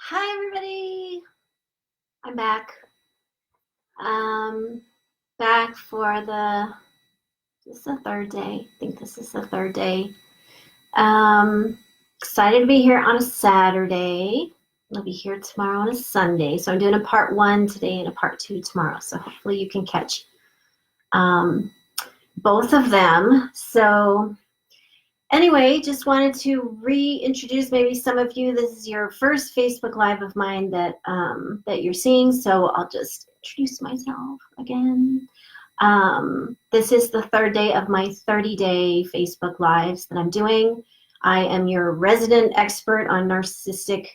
Hi, everybody. I'm back. Back for this is the third day. I think this is the third day. Excited to be here on a Saturday. I'll be here tomorrow on a Sunday. So I'm doing a part 1 today and a part 2 tomorrow. So hopefully you can catch both of them. So anyway, just wanted to reintroduce maybe some of you. This is your first Facebook Live of mine that you're seeing, so I'll just introduce myself again. This is the third day of my 30-day Facebook Lives that I'm doing. I am your resident expert on narcissistic,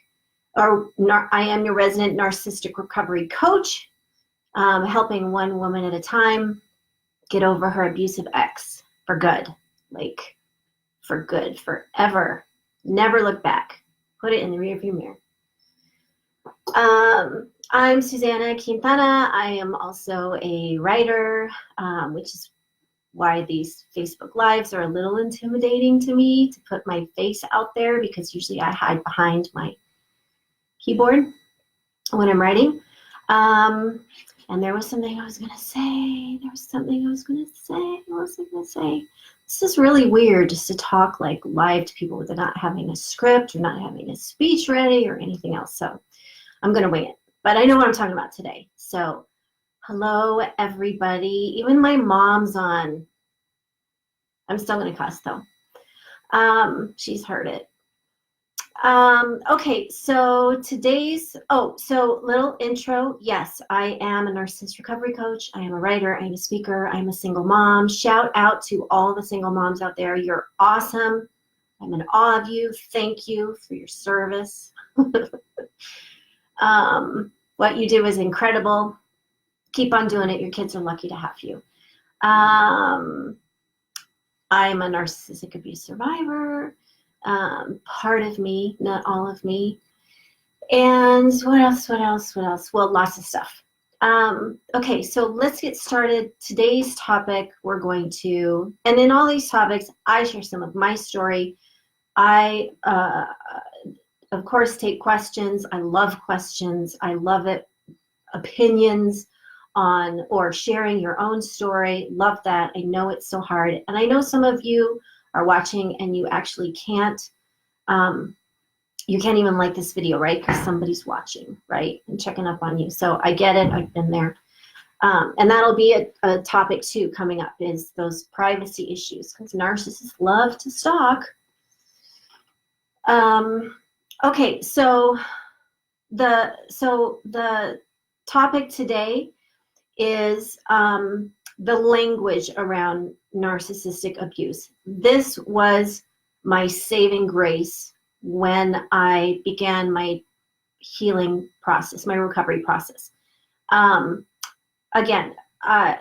I am your resident narcissistic recovery coach, helping one woman at a time get over her abusive ex for good, like for good, forever. Never look back. Put it in the rearview mirror. I'm Susanna Quintana. I am also a writer, which is why these Facebook Lives are a little intimidating to me to put my face out there, because usually I hide behind my keyboard when I'm writing. And there was something I was going to say. What was I going to say? This is really weird just to talk like live to people without not having a script or not having a speech ready or anything else. So I'm going to wing it. But I know what I'm talking about today. So hello, everybody. Even my mom's on. I'm still going to cuss, though. She's heard it. Okay, so so little intro. Yes, I am a narcissist recovery coach. I am a writer. I am a speaker. I'm a single mom. Shout out to all the single moms out there. You're awesome. I'm in awe of you. Thank you for your service. What you do is incredible. Keep on doing it. Your kids are lucky to have you. I'm a narcissistic abuse survivor. Part of me, not all of me. And what else? Well, lots of stuff. Okay, so let's get started. Today's topic, we're going to, and in all these topics, I share some of my story. I, of course, take questions. I love questions. I love it. Opinions on or sharing your own story. Love that. I know it's so hard. And I know some of you are watching and you actually can't, you can't even like this video, right? Because somebody's watching, right? And checking up on you. So I get it. I've been there. And that'll be a topic too coming up, is those privacy issues, because narcissists love to stalk. Okay, so the topic today is the language around narcissistic abuse. This was my saving grace when I began my healing process, my recovery process. Again,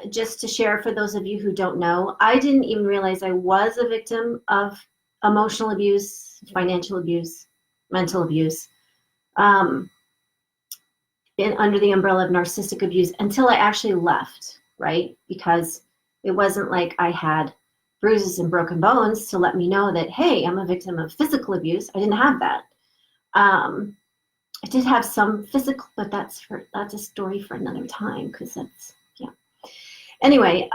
just to share for those of you who don't know, I didn't even realize I was a victim of emotional abuse, financial abuse, mental abuse, under the umbrella of narcissistic abuse until I actually left, right? Because it wasn't like I had bruises and broken bones to let me know that, hey, I'm a victim of physical abuse. I didn't have that. I did have some physical, but that's a story for another time, because that's, yeah. Anyway,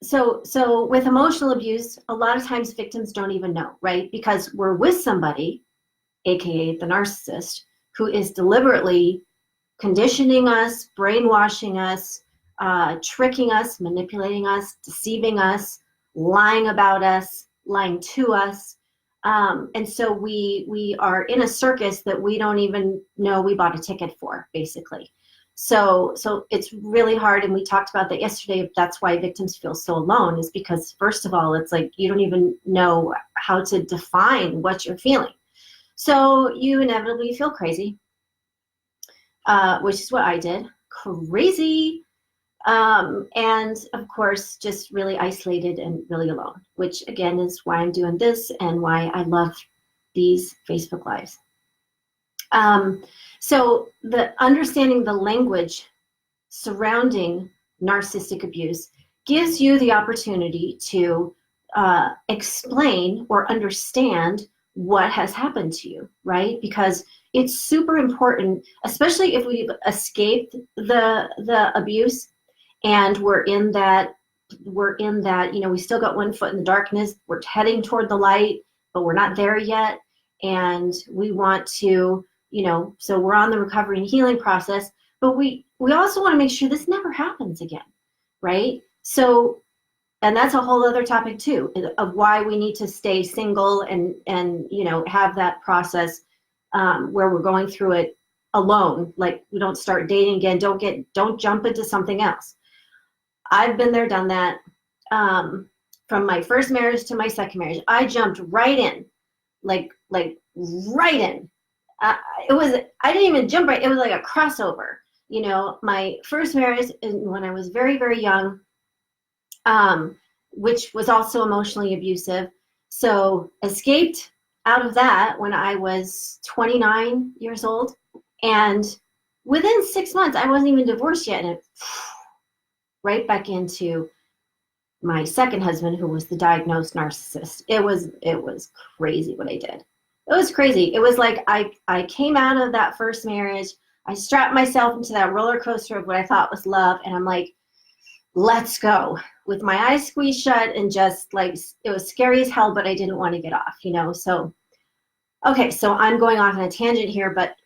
so with emotional abuse, a lot of times victims don't even know, right? Because we're with somebody, aka the narcissist, who is deliberately conditioning us, brainwashing us, tricking us, manipulating us, deceiving us, lying about us, lying to us. And so we are in a circus that we don't even know we bought a ticket for, basically. So it's really hard, and we talked about that yesterday. That's why victims feel so alone, is because, first of all, it's like you don't even know how to define what you're feeling. So you inevitably feel crazy, which is what I did. Crazy. And of course, just really isolated and really alone, which again is why I'm doing this and why I love these Facebook Lives. So understanding the language surrounding narcissistic abuse gives you the opportunity to explain or understand what has happened to you, right? Because it's super important, especially if we've escaped the abuse and we're in that, you know, we still got one foot in the darkness, we're heading toward the light, but we're not there yet. And we want to, you know, so we're on the recovery and healing process, but we also want to make sure this never happens again, right? So, and that's a whole other topic too, of why we need to stay single and you know, have that process where we're going through it alone. Like, we don't start dating again. Don't jump into something else. I've been there, done that. From my first marriage to my second marriage, I jumped right in, like right in. I didn't even jump right. It was like a crossover. You know, my first marriage, when I was very, very young, which was also emotionally abusive. So escaped out of that when I was 29 years old. And within 6 months, I wasn't even divorced yet. And right back into my second husband, who was the diagnosed narcissist. It was crazy what I did. It was crazy. It was like I came out of that first marriage. I strapped myself into that roller coaster of what I thought was love. And I'm like, let's go, with my eyes squeezed shut, and just like, it was scary as hell, but I didn't want to get off, you know? So, okay, so I'm going off on a tangent here, but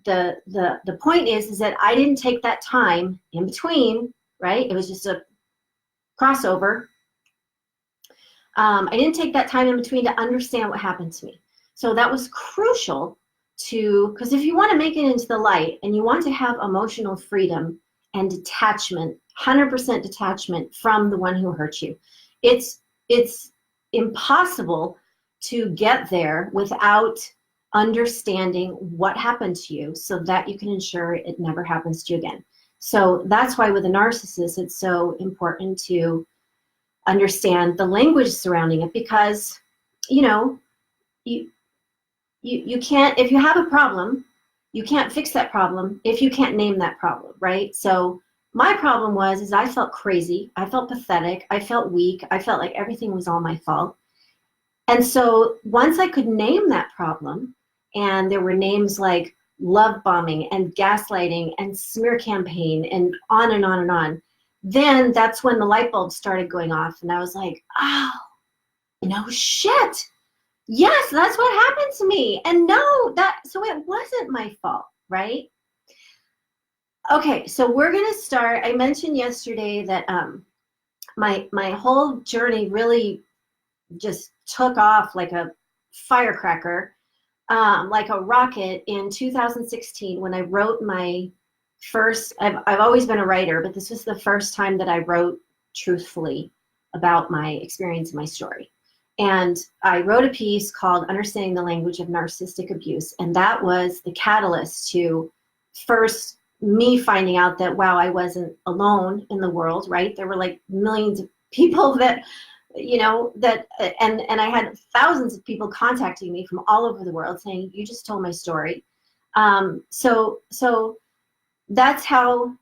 the point is that I didn't take that time in between, right? It was just a crossover. I didn't take that time in between to understand what happened to me. So that was crucial because if you want to make it into the light and you want to have emotional freedom and detachment, 100% detachment from the one who hurt you, it's impossible to get there without understanding what happened to you so that you can ensure it never happens to you again. So that's why with a narcissist, it's so important to understand the language surrounding it, because, you know, you can't, if you have a problem, you can't fix that problem if you can't name that problem, right? So my problem is I felt crazy, I felt pathetic, I felt weak, I felt like everything was all my fault. And so once I could name that problem, and there were names like love bombing and gaslighting and smear campaign and on and on and on, then that's when the light bulb started going off. And I was like, oh, no shit. Yes, that's what happened to me. And so it wasn't my fault, right? Okay, so we're gonna start. I mentioned yesterday that my whole journey really just took off like a firecracker, like a rocket in 2016 when I wrote my first, I've always been a writer, but this was the first time that I wrote truthfully about my experience and my story. And I wrote a piece called Understanding the Language of Narcissistic Abuse. And that was the catalyst to first me finding out that, wow, I wasn't alone in the world, right? There were like millions of people that, you know, and I had thousands of people contacting me from all over the world saying, you just told my story. So that's how,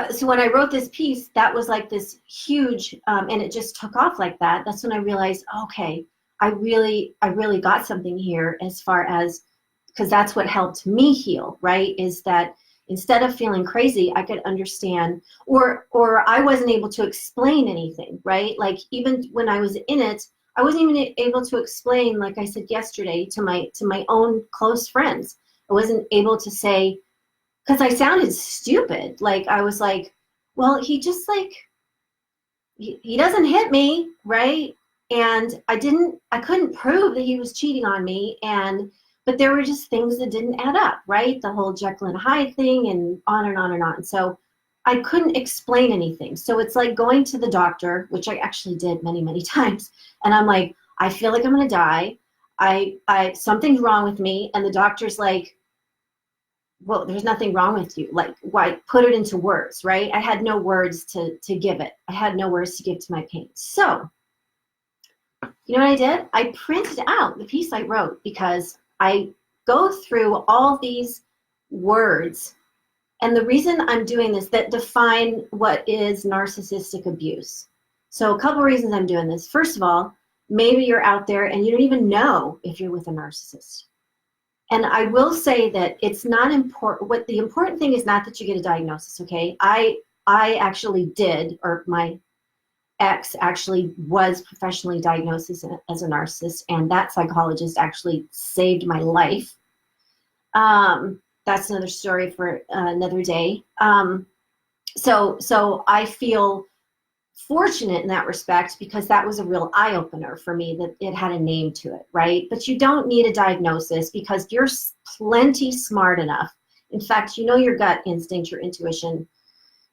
so when I wrote this piece, that was like this huge, and it just took off like that. That's when I realized, okay, I really got something here, as far as, because that's what helped me heal, right? Is that instead of feeling crazy, I could understand, or I wasn't able to explain anything, right? Like even when I was in it, I wasn't even able to explain, like I said yesterday, to my own close friends. I wasn't able to say, because I sounded stupid. Like I was like, well, he just like, he doesn't hit me, right? And I couldn't prove that he was cheating on me, but there were just things that didn't add up, right? The whole Jekyll and Hyde thing, and on and on and on. So I couldn't explain anything. So it's like going to the doctor, which I actually did many, many times. And I'm like, I feel like I'm gonna die. Something's wrong with me. And the doctor's like, well, there's nothing wrong with you. Like, why put it into words, right? I had no words to give it. I had no words to give to my pain. So, you know what I did? I printed out the piece I wrote, because I go through all these words. And the reason I'm doing this, that define what is narcissistic abuse. So a couple reasons I'm doing this. First of all, maybe you're out there and you don't even know if you're with a narcissist. And I will say that it's not important. What the important thing is not that you get a diagnosis, okay? I actually did, or my ex actually was professionally diagnosed as a narcissist, and that psychologist actually saved my life. That's another story for another day. So I feel fortunate in that respect, because that was a real eye-opener for me, that it had a name to it, right? But you don't need a diagnosis, because you're plenty smart enough. In fact, you know your gut instinct, your intuition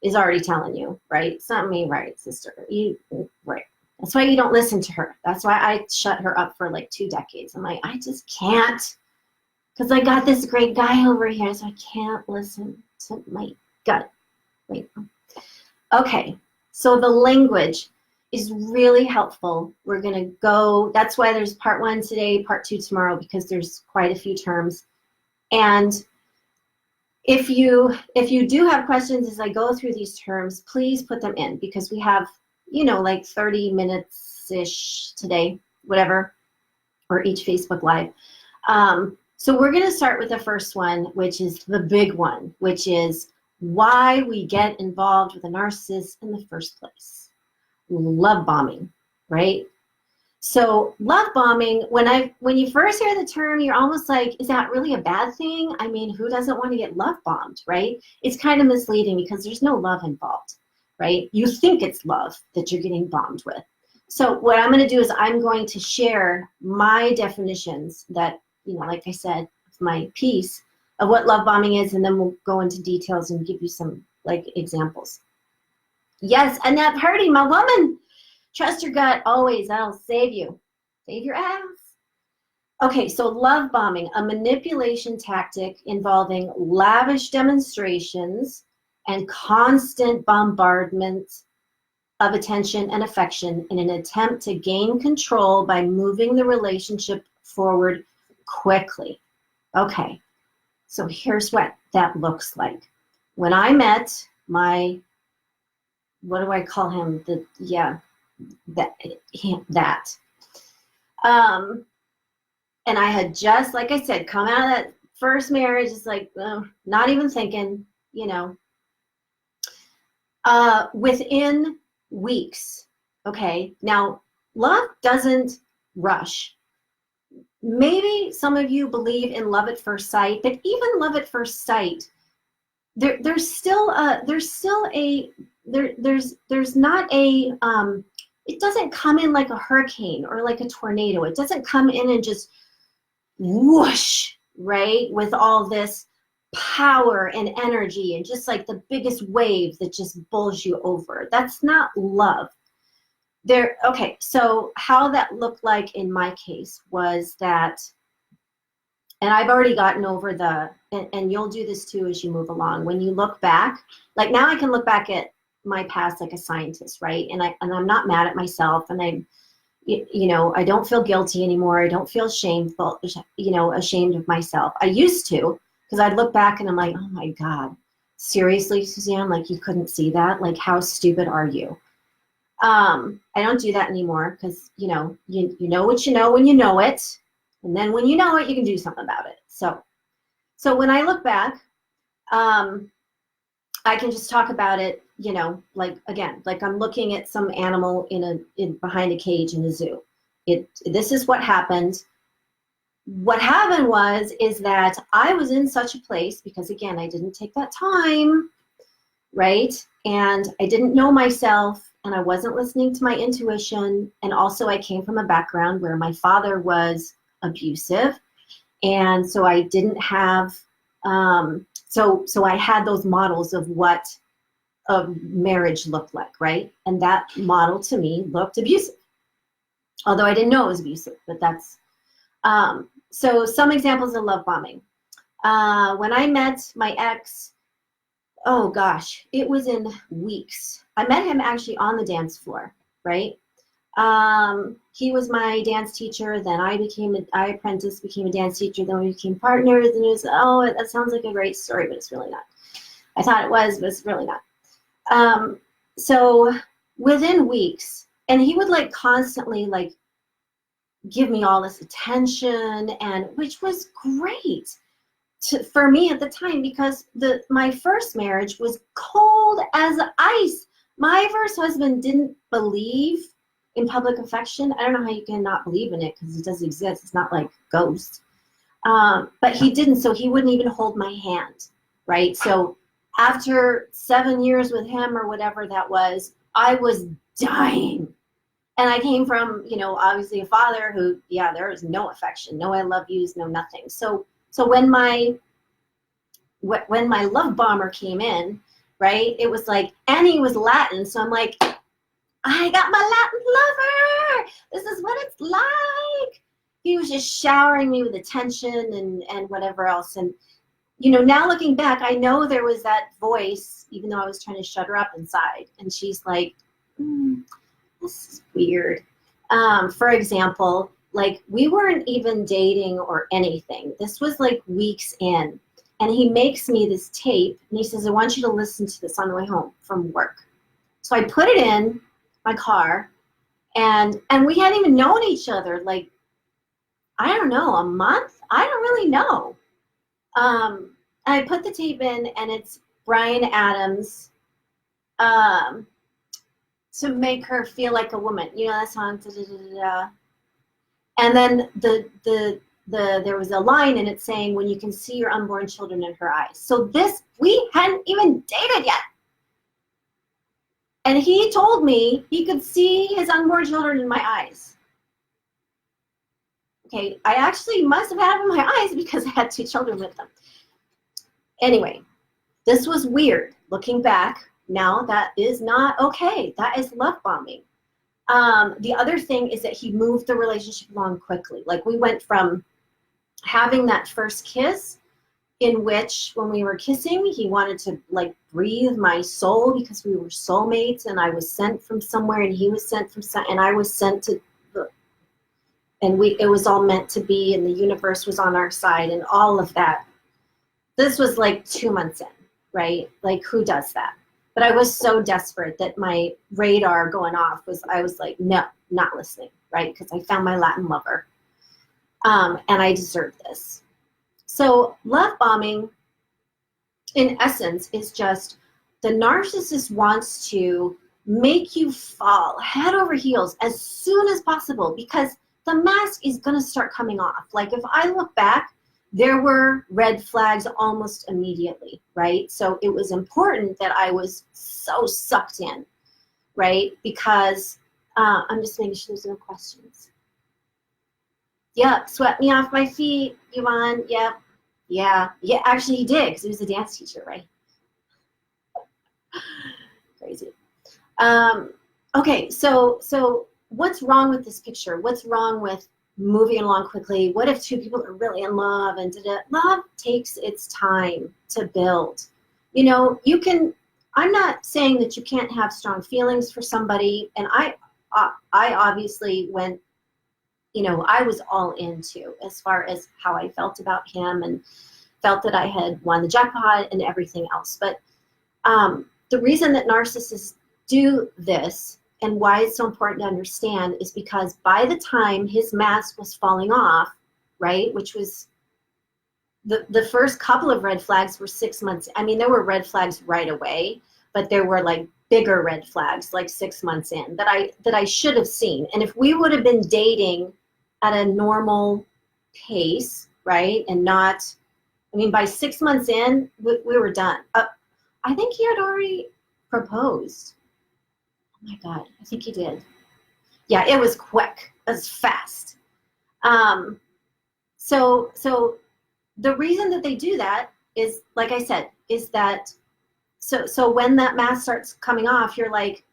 is already telling you, right? It's not me, right, sister? Right. That's why you don't listen to her. That's why I shut her up for like 2 decades. I'm like, I just can't, because I got this great guy over here, so I can't listen to my gut right now. Okay. So the language is really helpful. We're going to go, that's why there's part 1 today, part 2 tomorrow, because there's quite a few terms. And if you do have questions as I go through these terms, please put them in, because we have, like 30 minutes-ish today, whatever, or each Facebook Live. So we're going to start with the first one, which is the big one, which is why we get involved with a narcissist in the first place. Love bombing, right? So love bombing, when you first hear the term, you're almost like, is that really a bad thing? I mean, who doesn't want to get love bombed, right? It's kind of misleading, because there's no love involved, right? You think it's love that you're getting bombed with. So what I'm going to do is I'm going to share my definitions that, like I said, my piece of what love bombing is, and then we'll go into details and give you some examples. Yes, Annette Purdy, my woman. Trust your gut always. That'll save you. Save your ass. Okay, so love bombing, a manipulation tactic involving lavish demonstrations and constant bombardment of attention and affection in an attempt to gain control by moving the relationship forward quickly. Okay, so here's what that looks like. When I met my, what do I call him? And I had just, like I said, come out of that first marriage, it's like, not even thinking, within weeks. Okay, now love doesn't rush. Maybe some of you believe in love at first sight, but even love at first sight, there's not a, it doesn't come in like a hurricane or like a tornado. It doesn't come in and just whoosh, right? With all this power and energy and just like the biggest wave that just bowls you over. That's not love. Okay, so how that looked like in my case was that, and I've already gotten over and you'll do this too as you move along. When you look back, like now I can look back at my past like a scientist, right? And I'm not mad at myself, and I don't feel guilty anymore. I don't feel shameful, ashamed of myself. I used to, because I'd look back and I'm like, oh my God, seriously, Suzanne, like you couldn't see that? Like, how stupid are you? I don't do that anymore, because you know what you know when you know it, and then when you know it, you can do something about it. So when I look back, I can just talk about it, like I'm looking at some animal behind a cage in a zoo. This is what happened. What happened is that I was in such a place, because again, I didn't take that time, right? And I didn't know myself, and I wasn't listening to my intuition. And also I came from a background where my father was abusive. And so I didn't have, so I had those models of what a marriage looked like, right? And that model to me looked abusive. Although I didn't know it was abusive, but that's, so some examples of love bombing. When I met my ex, oh gosh, it was in weeks. I met him actually on the dance floor, right? He was my dance teacher. Then I apprenticed, became a dance teacher. Then we became partners. And it was, that sounds like a great story, but it's really not. I thought it was, but it's really not. So within weeks, and he would like constantly like give me all this attention, and which was great for me at the time, because my first marriage was cold as ice. My first husband didn't believe in public affection. I don't know how you can not believe in it, because it doesn't exist. It's not like ghosts. But he didn't, so he wouldn't even hold my hand, right? So after 7 years with him, or whatever that was, I was dying. And I came from, obviously a father who, there is no affection, no I love yous, no nothing. So when my love bomber came in, right, it was like, and he was Latin, so I'm like, I got my Latin lover. This is what it's like. He was just showering me with attention and whatever else. And, now looking back, I know there was that voice, even though I was trying to shut her up inside. And she's like, this is weird. For example, like, we weren't even dating or anything. This was like weeks in. And he makes me this tape, and he says, I want you to listen to this on the way home from work. So I put it in my car, and we hadn't even known each other, like, I don't know, a month? I don't really know. And I put the tape in, and it's Bryan Adams, to make her feel like a woman. You know that song? Da, da, da, da, da. And then there was a line in it saying, when you can see your unborn children in her eyes. So we hadn't even dated yet. And he told me he could see his unborn children in my eyes. Okay, I actually must have had them in my eyes, because I had 2 children with them. Anyway, this was weird. Looking back, now that is not okay. That is love bombing. The other thing is that he moved the relationship along quickly. Like, we went from having that first kiss, in which when we were kissing, he wanted to like breathe my soul, because we were soulmates, and I was sent from somewhere, and he was sent from and I was sent to and it was all meant to be, and the universe was on our side, and all of that. This was like 2 months in, right? Like, who does that? But I was so desperate that my radar going off I was like, no, not listening, right? Because I found my Latin lover, and I deserve this. So love bombing, in essence, is just the narcissist wants to make you fall head over heels as soon as possible, because the mask is going to start coming off. Like, if I look back, there were red flags almost immediately, right? So it was important that I was so sucked in, right? Because I'm just making sure there's no questions. Yep, swept me off my feet, Yvonne. Yep. Yeah, actually he did, because he was a dance teacher, right? Crazy. Okay, so what's wrong with this picture? What's wrong with moving along quickly? What if 2 people are really in love, and love takes its time to build? You can, I'm not saying that you can't have strong feelings for somebody, and I obviously went, I was all into as far as how I felt about him, and felt that I had won the jackpot and everything else. But the reason that narcissists do this, and why it's so important to understand, is because by the time his mask was falling off, right, which was the first couple of red flags were 6 months. I mean, there were red flags right away, but there were like bigger red flags like 6 months in that I should have seen. And if we would have been dating at a normal pace, right, and not, I mean, by 6 months in, we were done. I think he had already proposed. Oh my God, I think he did. Yeah, it was quick. It was fast. So the reason that they do that is, like I said, is that so when that mask starts coming off, you're like,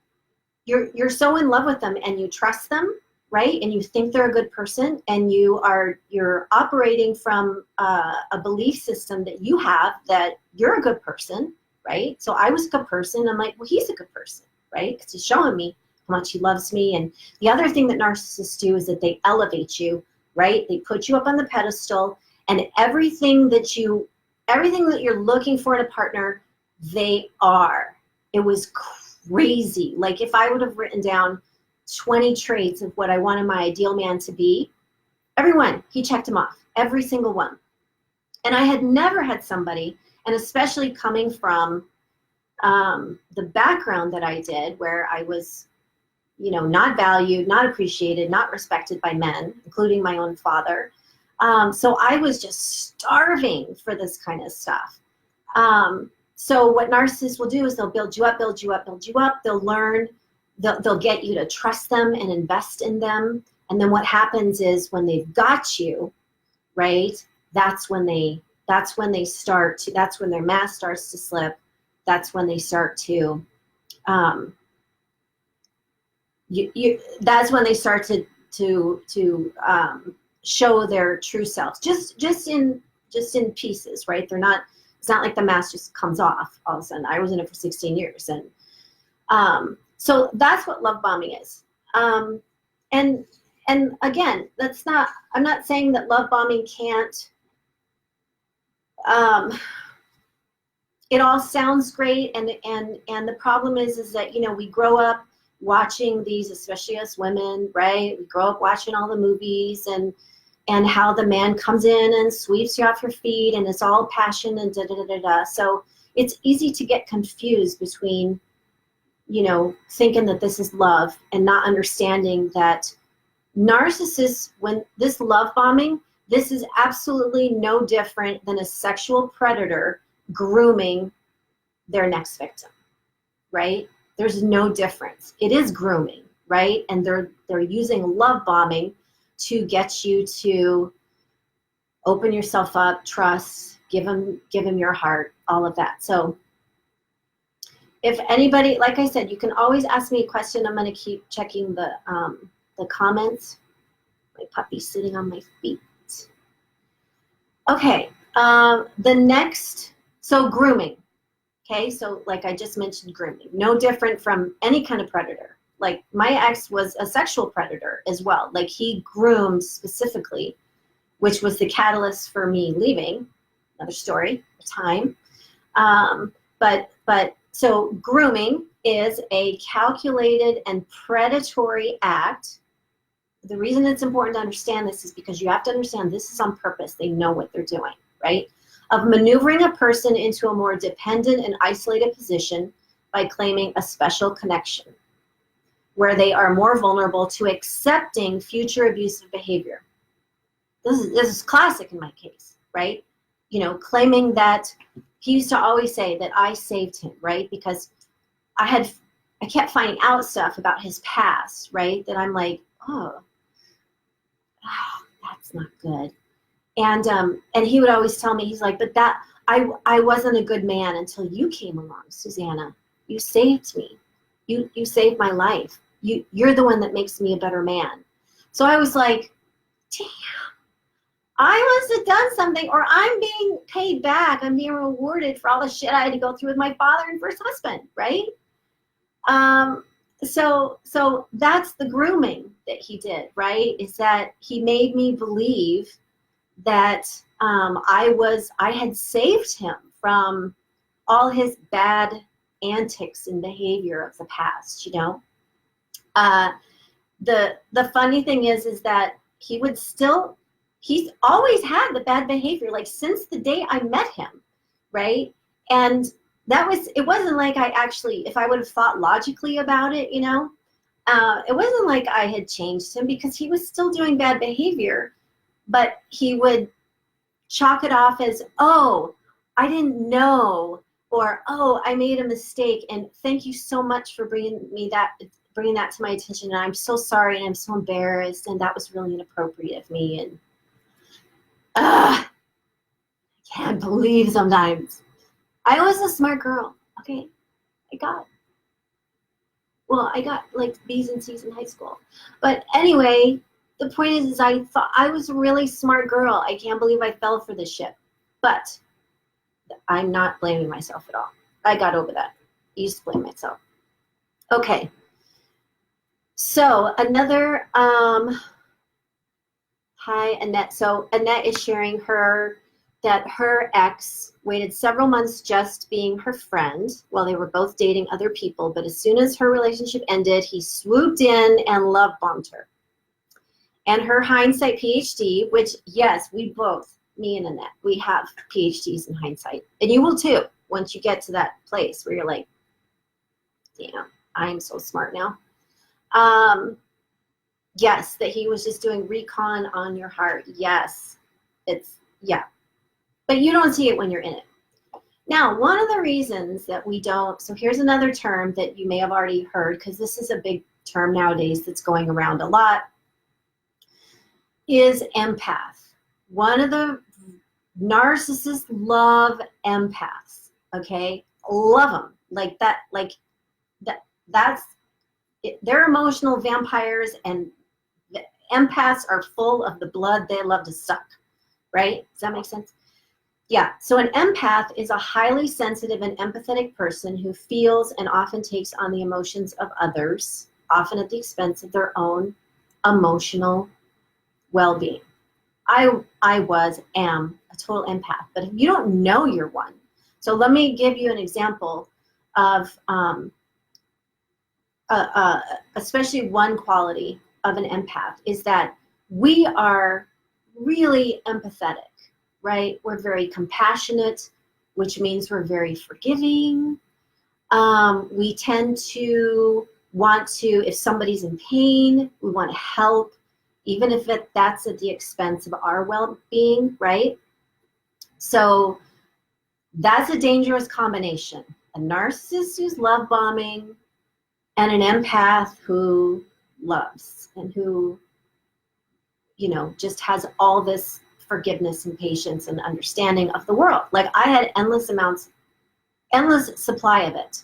you're so in love with them, and you trust them, right? And you think they're a good person, and you're operating from a belief system that you have that you're a good person, right? So I was a good person. I'm like, well, he's a good person, right? Because he's showing me how much he loves me. And the other thing that narcissists do is that they elevate you, right? They put you up on the pedestal, and everything that you're looking for in a partner, they are. It was crazy. Like, if I would have written down 20 traits of what I wanted my ideal man to be, Everyone, he checked them off, every single one. And I had never had somebody, and especially coming from the background that I did, where I was, you know, not valued, not appreciated, not respected by men, including my own father. So I was just starving for this kind of stuff. So what narcissists will do is they'll build you up, build you up, build you up. They'll learn, they'll get you to trust them and invest in them. And then what happens is when they've got you, right, that's when they start to, that's when their mask starts to slip. That's when they start to, that's when they start to show their true selves, just in pieces, right? They're not, it's not like the mask just comes off all of a sudden. I was in it for 16 years. And so that's what love bombing is. And again, that's not, I'm not saying that love bombing can't, it all sounds great. And the problem is that, you know, we grow up watching these, especially us women, right? We grow up watching all the movies and how the man comes in and sweeps you off your feet and it's all passion and da-da-da-da-da. So it's easy to get confused between, you know, thinking that this is love and not understanding that narcissists, when this love bombing, this is absolutely no different than a sexual predator grooming their next victim, right? There's no difference. It is grooming, right? And they're using love bombing to get you to open yourself up, trust, give them your heart, all of that. So if anybody, like I said, you can always ask me a question. I'm going to keep checking the comments. My puppy's sitting on my feet. Okay, the next, so grooming. Okay, so like I just mentioned, grooming, no different from any kind of predator. Like my ex was a sexual predator as well. Like he groomed specifically, which was the catalyst for me leaving. Another story, time. But so grooming is a calculated and predatory act. The reason it's important to understand this is because you have to understand this is on purpose. They know what they're doing, right? Of maneuvering a person into a more dependent and isolated position by claiming a special connection, where they are more vulnerable to accepting future abusive behavior. This is classic in my case, right? You know, claiming that he used to always say that I saved him, right? Because I kept finding out stuff about his past, right? That I'm like, oh, that's not good. And he would always tell me, he's like, but that I wasn't a good man until you came along, Susanna. You saved me. You saved my life. You're the one that makes me a better man. So I was like, damn, I must have done something, or I'm being paid back. I'm being rewarded for all the shit I had to go through with my father and first husband, right? So that's the grooming that he did, right? Is that he made me believe that I had saved him from all his bad antics and behavior of the past, you know? The funny thing is that he's always had the bad behavior, like since the day I met him, right? And it wasn't like I actually, if I would have thought logically about it, you know, it wasn't like I had changed him, because he was still doing bad behavior, but he would chalk it off as, oh, I didn't know, or, oh, I made a mistake, and thank you so much for bringing that to my attention, and I'm so sorry, and I'm so embarrassed, and that was really inappropriate of me, and I can't believe sometimes. I was a smart girl, okay? I got like B's and C's in high school. But anyway, the point is I thought I was a really smart girl. I can't believe I fell for this shit. But I'm not blaming myself at all. I got over that. I used to blame myself. Okay. So another, hi Annette. So Annette is sharing that her ex waited several months just being her friend while they were both dating other people, but as soon as her relationship ended, he swooped in and love bombed her. and her hindsight PhD, which, yes, we both, me and Annette, we have PhDs in hindsight. And you will too, once you get to that place where you're like, damn, I'm so smart now. Yes, that he was just doing recon on your heart. Yes, yeah. But you don't see it when you're in it. Now, one of the reasons that we don't, so here's another term that you may have already heard, because this is a big term nowadays that's going around a lot, is empath. One of the narcissists love empaths, okay? Love them. Like that, that's, they're emotional vampires, and the empaths are full of the blood they love to suck, right? Does that make sense? Yeah, so an empath is a highly sensitive and empathetic person who feels and often takes on the emotions of others, often at the expense of their own emotional well-being. I am a total empath, but if you don't know you're one, so let me give you an example of especially one quality of an empath is that we are really empathetic, right? We're very compassionate, which means we're very forgiving. We tend to want to, if somebody's in pain, we want to help, even if that's at the expense of our well-being, right? So that's a dangerous combination. A narcissist who's love bombing and an empath who loves and who, you know, just has all this forgiveness and patience and understanding of the world. Like I had endless supply of it,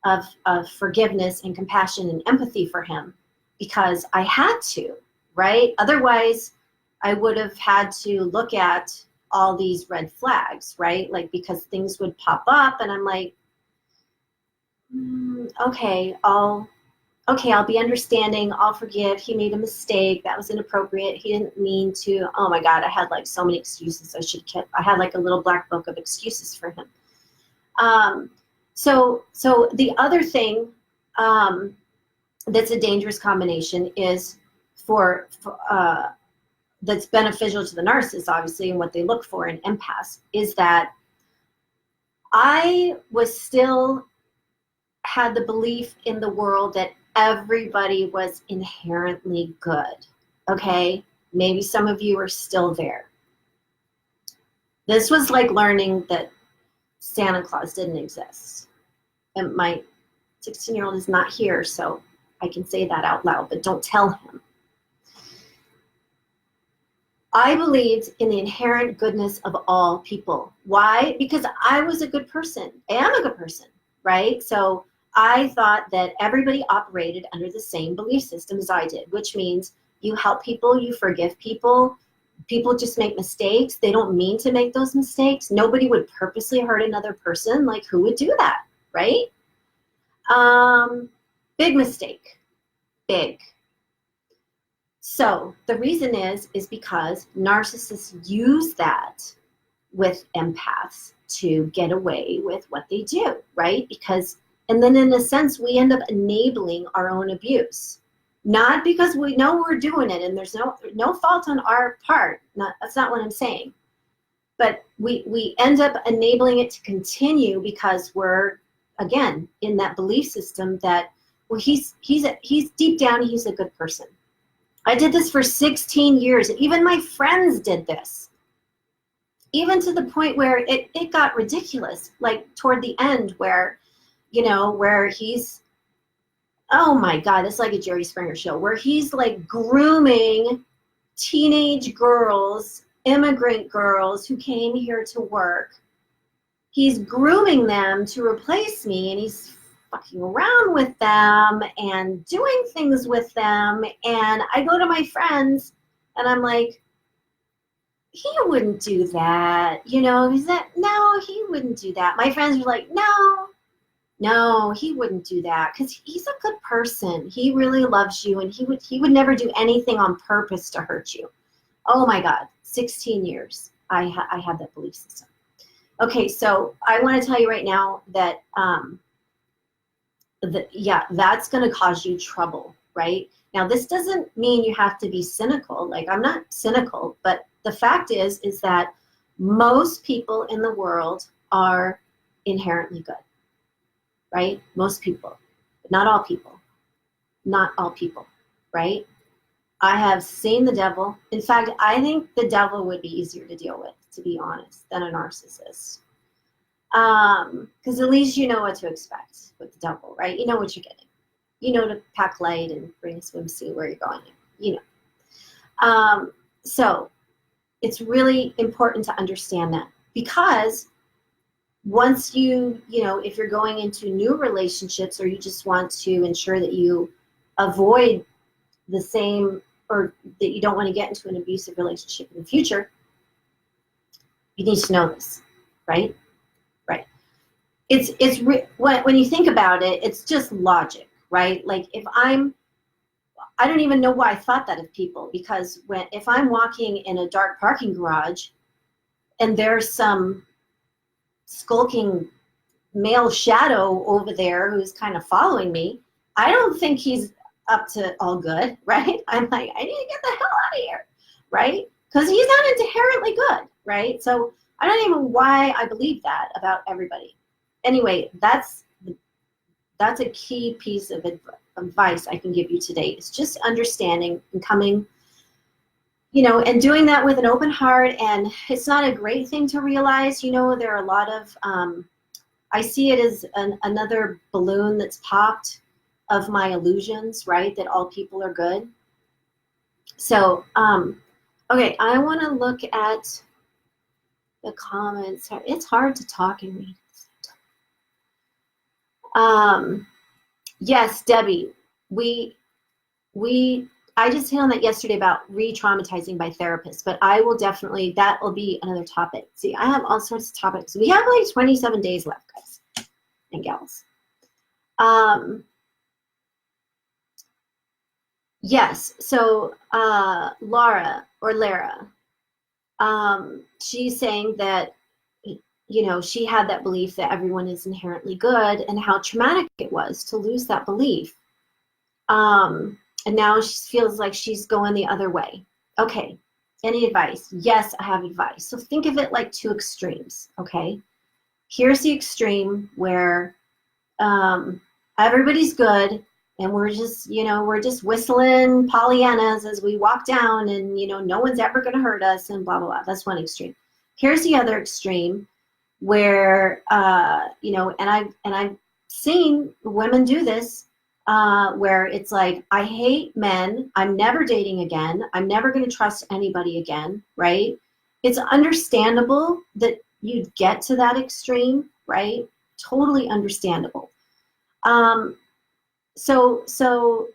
of forgiveness and compassion and empathy for him, because I had to, right? Otherwise, I would have had to look at all these red flags, right? Like, because things would pop up and I'm like, okay, I'll be understanding, I'll forgive, he made a mistake, that was inappropriate, he didn't mean to, oh my God, I had like so many excuses I had like a little black book of excuses for him. So the other thing that's a dangerous combination is that's beneficial to the narcissist, obviously, and what they look for in empaths, is that I was still had the belief in the world that everybody was inherently good, okay? Maybe some of you are still there. This was like learning that Santa Claus didn't exist. And my 16-year-old is not here, so I can say that out loud, but don't tell him. I believed in the inherent goodness of all people. Why? Because I was a good person. I am a good person, right? So I thought that everybody operated under the same belief system as I did, which means you help people, you forgive people, people just make mistakes. They don't mean to make those mistakes. Nobody would purposely hurt another person. Like, who would do that, right? Big mistake, big. So the reason is because narcissists use that with empaths to get away with what they do, right? And then in a sense, we end up enabling our own abuse. Not because we know we're doing it and there's no fault on our part. That's not what I'm saying. But we end up enabling it to continue because we're, again, in that belief system that, well, he's deep down, he's a good person. I did this for 16 years. Even my friends did this. Even to the point where it got ridiculous, like toward the end where, you know, where he's, oh my God, it's like a Jerry Springer show, where he's like grooming teenage girls, immigrant girls who came here to work. He's grooming them to replace me, and he's fucking around with them and doing things with them. And I go to my friends and I'm like, he wouldn't do that. You know, no, he wouldn't do that. My friends are like, no, he wouldn't do that because he's a good person. He really loves you, and he would never do anything on purpose to hurt you. Oh my God, 16 years I had that belief system. Okay, so I want to tell you right now that that's going to cause you trouble, right? Now, this doesn't mean you have to be cynical. Like, I'm not cynical, but the fact is that most people in the world are inherently good, right? Most people, but not all people. Not all people, right? I have seen the devil. In fact, I think the devil would be easier to deal with, to be honest, than a narcissist. Because at least you know what to expect with the devil, right? You know what you're getting. You know to pack light and bring a swimsuit where you're going. You know. So it's really important to understand that, because once you know, if you're going into new relationships, or you just want to ensure that you avoid the same, or that you don't want to get into an abusive relationship in the future, you need to know this, right? Right. When you think about it, it's just logic, right? Like, I don't even know why I thought that of people, because if I'm walking in a dark parking garage and there's some skulking male shadow over there who's kind of following me, I don't think he's up to all good, right? I'm like, I need to get the hell out of here, right? Because he's not inherently good, right? So I don't even know why I believe that about everybody. Anyway, that's a key piece of advice I can give you today. It's just understanding and coming, you know, and doing that with an open heart. And it's not a great thing to realize, you know, there are a lot of, I see it as another balloon that's popped of my illusions, right? That all people are good. So, okay, I want to look at the comments. It's hard to talk and read. Yes, Debbie, I just hit on that yesterday about re-traumatizing by therapists, but I will definitely, that will be another topic. See, I have all sorts of topics. We have like 27 days left, guys and gals. Yes, so Laura, or Lara, she's saying that, you know, she had that belief that everyone is inherently good, and how traumatic it was to lose that belief. And now she feels like she's going the other way. Okay, any advice? Yes, I have advice. So think of it like two extremes, okay? Here's the extreme where everybody's good, and we're just, you know, we're just whistling Pollyannas as we walk down, and, you know, no one's ever going to hurt us, and blah, blah, blah. That's one extreme. Here's the other extreme where, you know, and I've seen women do this, where it's like, I hate men. I'm never dating again. I'm never going to trust anybody again, right? It's understandable that you'd get to that extreme, right? Totally understandable. So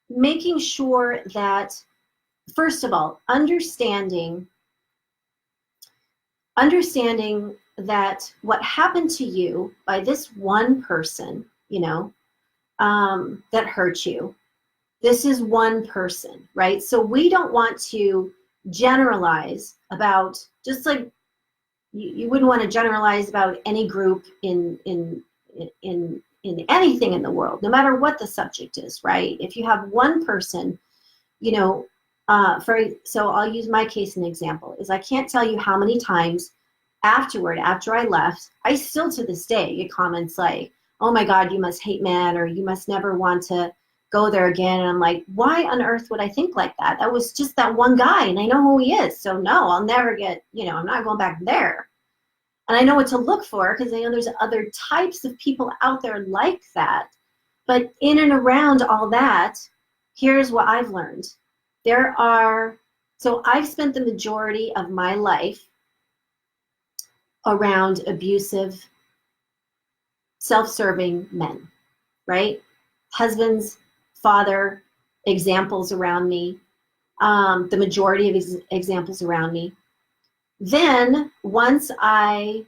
making sure that, first of all, understanding that what happened to you by this one person, you know, that hurt you, this is one person, right? So we don't want to generalize about, just like you wouldn't want to generalize about any group in anything in the world, no matter what the subject is, right? If you have one person, you know, so I'll use my case as an example, is I can't tell you how many times after I left, I still to this day get comments like, oh my God, you must hate men, or you must never want to go there again. And I'm like, why on earth would I think like that? That was just that one guy, and I know who he is. So no, I'll never get, you know, I'm not going back there. And I know what to look for, because I know there's other types of people out there like that. But in and around all that, here's what I've learned. So I've spent the majority of my life around abusive, self-serving men, right? Husbands, father, examples around me, the majority of examples around me. Then once I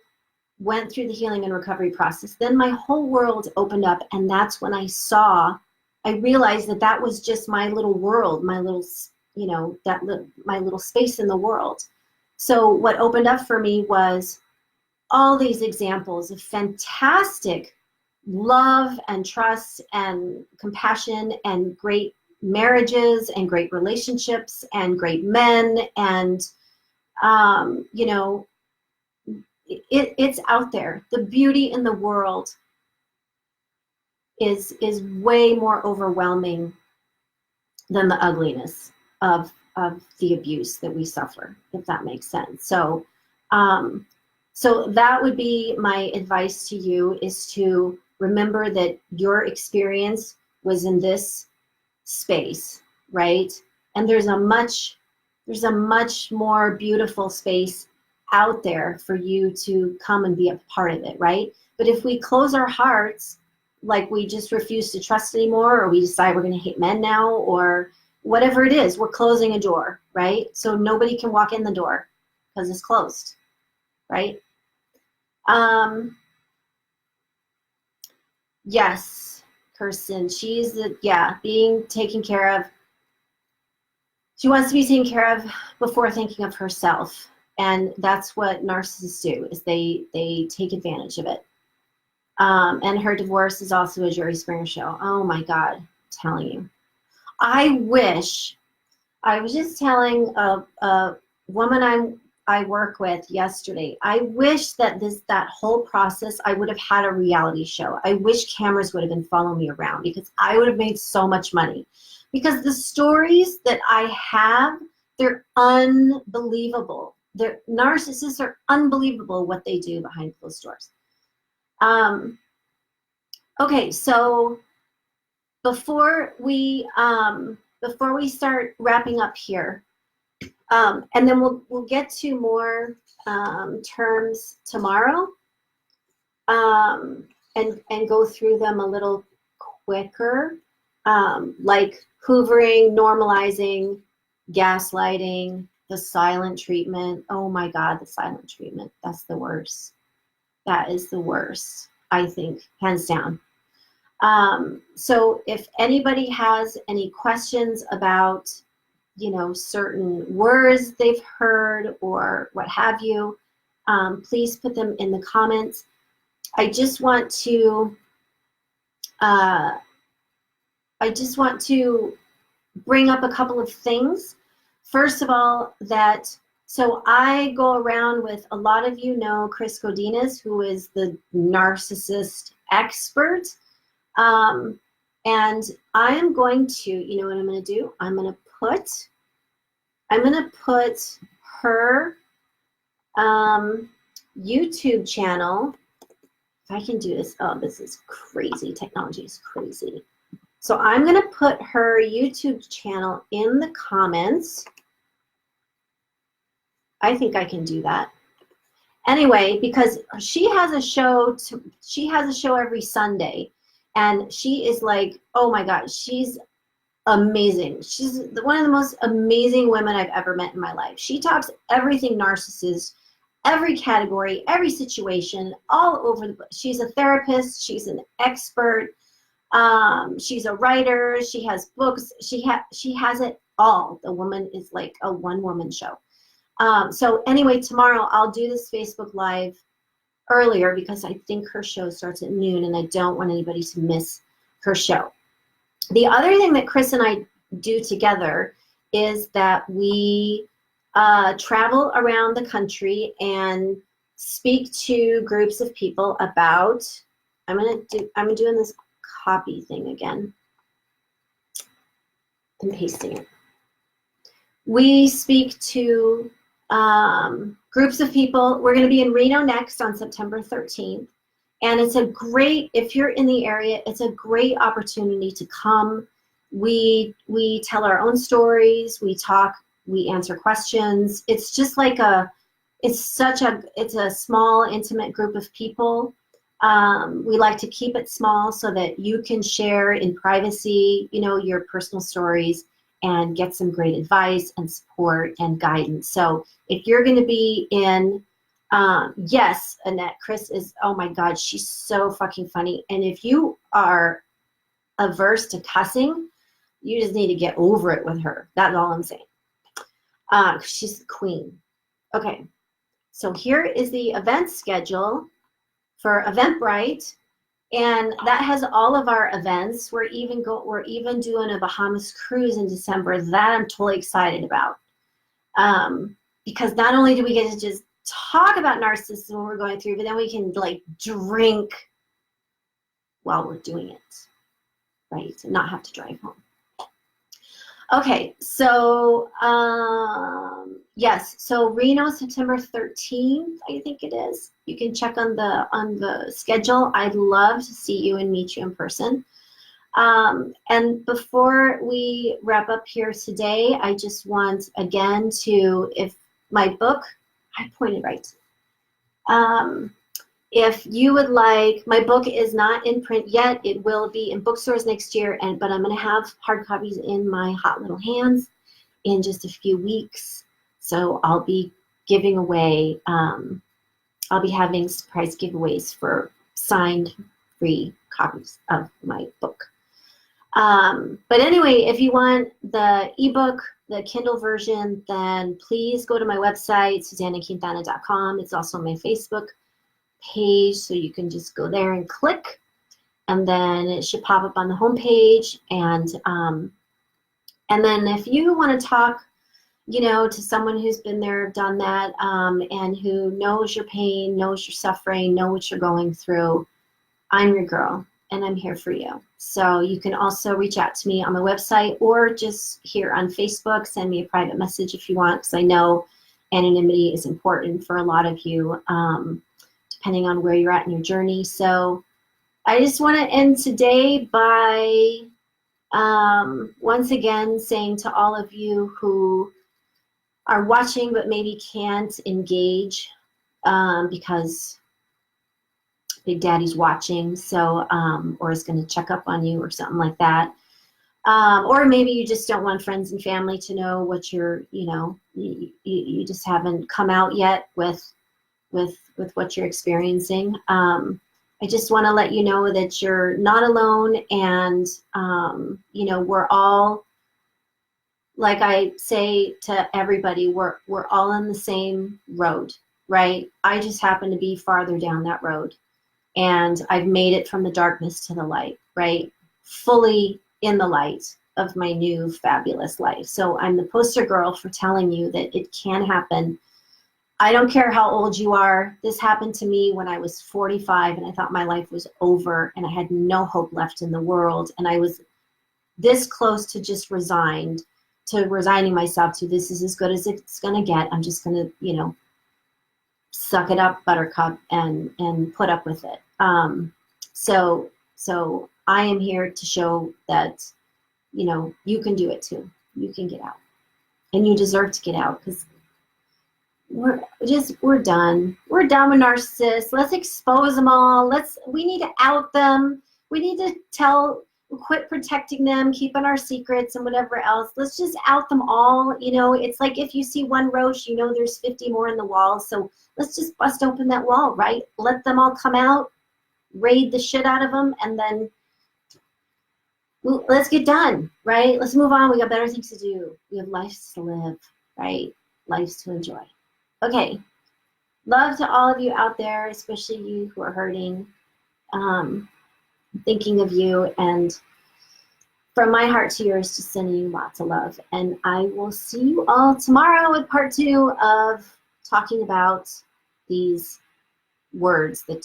went through the healing and recovery process, then my whole world opened up, and that's when I realized that that was just my little world, my little, you know, my little space in the world. So what opened up for me was all these examples of fantastic love and trust and compassion and great marriages and great relationships and great men. And, you know, it's out there. The beauty in the world is way more overwhelming than the ugliness of the abuse that we suffer, if that makes sense. So, so that would be my advice to you, is to remember that your experience was in this space, right? And there's a much more beautiful space out there for you to come and be a part of it, right? But if we close our hearts, like we just refuse to trust anymore, or we decide we're going to hate men now, or whatever it is, we're closing a door, right? So nobody can walk in the door because it's closed, right? Yes, Kirsten, she's being taken care of. She wants to be taken care of before thinking of herself. And that's what narcissists do, is they take advantage of it. And her divorce is also a Jerry Springer show. Oh my God, I'm telling you. I wish, I was just telling a woman I work with yesterday, I wish that that whole process, I would have had a reality show. I wish cameras would have been following me around, because I would have made so much money. Because the stories that I have, they're unbelievable. Narcissists are unbelievable what they do behind closed doors. Okay, so before we start wrapping up here, and then we'll get to more terms tomorrow, and go through them a little quicker, like hoovering, normalizing, gaslighting, the silent treatment. Oh my God, the silent treatment. That's the worst. That is the worst, I think, hands down. So if anybody has any questions about, you know, certain words they've heard or what have you, please put them in the comments. I just want to bring up a couple of things. First of all, so I go around with, a lot of you know Chris Godinez, who is the narcissist expert. And I am going to, you know what I'm going to do? I'm going to put her YouTube channel. If I can do this. Oh, this is crazy. Technology is crazy. So I'm going to put her YouTube channel in the comments. I think I can do that. Anyway, because she has a show every Sunday, and she is like, oh my God, she's amazing. She's one of the most amazing women I've ever met in my life. She talks everything narcissist, every category, every situation, all over the place. She's a therapist. She's an expert. She's a writer. She has books. She has it all. The woman is like a one-woman show. So anyway, tomorrow I'll do this Facebook Live earlier, because I think her show starts at noon, and I don't want anybody to miss her show. The other thing that Chris and I do together is that we travel around the country and speak to groups of people about, I'm doing this copy thing again. I'm pasting it. We speak to groups of people. We're going to be in Reno next on September 13th. And it's a great, if you're in the area, it's a great opportunity to come. We tell our own stories. We talk, we answer questions. It's just like it's a small, intimate group of people. We like to keep it small so that you can share in privacy, you know, your personal stories, and get some great advice and support and guidance. So if you're going to be in, yes, Annette, Chris is, oh my God, she's so fucking funny. And if you are averse to cussing, you just need to get over it with her. That's all I'm saying. She's the queen. Okay, so here is the event schedule for Eventbrite. And that has all of our events. We're even doing a Bahamas cruise in December that I'm totally excited about. Because not only do we get to just talk about narcissism when we're going through, but then we can like drink while we're doing it, right? And not have to drive home. Okay, so yes, so Reno, September 13th, I think it is. You can check on the schedule. I'd love to see you and meet you in person. And before we wrap up here today, I just want again to, if my book, I pointed right. If you would like, my book is not in print yet. It will be in bookstores next year, but I'm going to have hard copies in my hot little hands in just a few weeks. So I'll be giving away, I'll be having surprise giveaways for signed free copies of my book. But anyway, if you want the ebook, the Kindle version, then please go to my website, SusannaQuintana.com. It's also my Facebook page, so you can just go there and click, and then it should pop up on the home page. And then if you want to talk, you know, to someone who's been there, done that, and who knows your pain, knows your suffering, know what you're going through, I'm your girl, and I'm here for you. So you can also reach out to me on my website or just here on Facebook. Send me a private message if you want, because I know anonymity is important for a lot of you, depending on where you're at in your journey. So I just want to end today by once again saying to all of you who are watching but maybe can't engage because Big Daddy's watching, so or is going to check up on you or something like that. Or maybe you just don't want friends and family to know what you're, you know, you just haven't come out yet with what you're experiencing. I just want to let you know that you're not alone, and you know, we're all, like I say to everybody, we're all on the same road, right? I just happen to be farther down that road, and I've made it from the darkness to the light, right? Fully in the light of my new fabulous life. So I'm the poster girl for telling you that it can happen. I don't care how old you are. This happened to me when I was 45, and I thought my life was over and I had no hope left in the world. And I was this close to just resigning myself to, this is as good as it's going to get. I'm just going to, you know, suck it up, buttercup, and put up with it. So I am here to show that, you know, you can do it too. You can get out, and you deserve to get out, because we're done. We're done with narcissists. Let's expose them all. We need to out them. We need to quit protecting them, keeping our secrets and whatever else. Let's just out them all. You know, it's like if you see one roach, you know there's 50 more in the wall. So let's just bust open that wall, right? Let them all come out, raid the shit out of them, and then let's get done, right? Let's move on. We got better things to do. We have lives to live, right? Lives to enjoy. Okay, love to all of you out there, especially you who are hurting. Thinking of you, and from my heart to yours, just sending you lots of love. And I will see you all tomorrow with part 2 of talking about these words that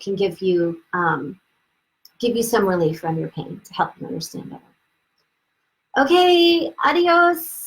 can give you some relief from your pain, to help you understand better. Okay, adios.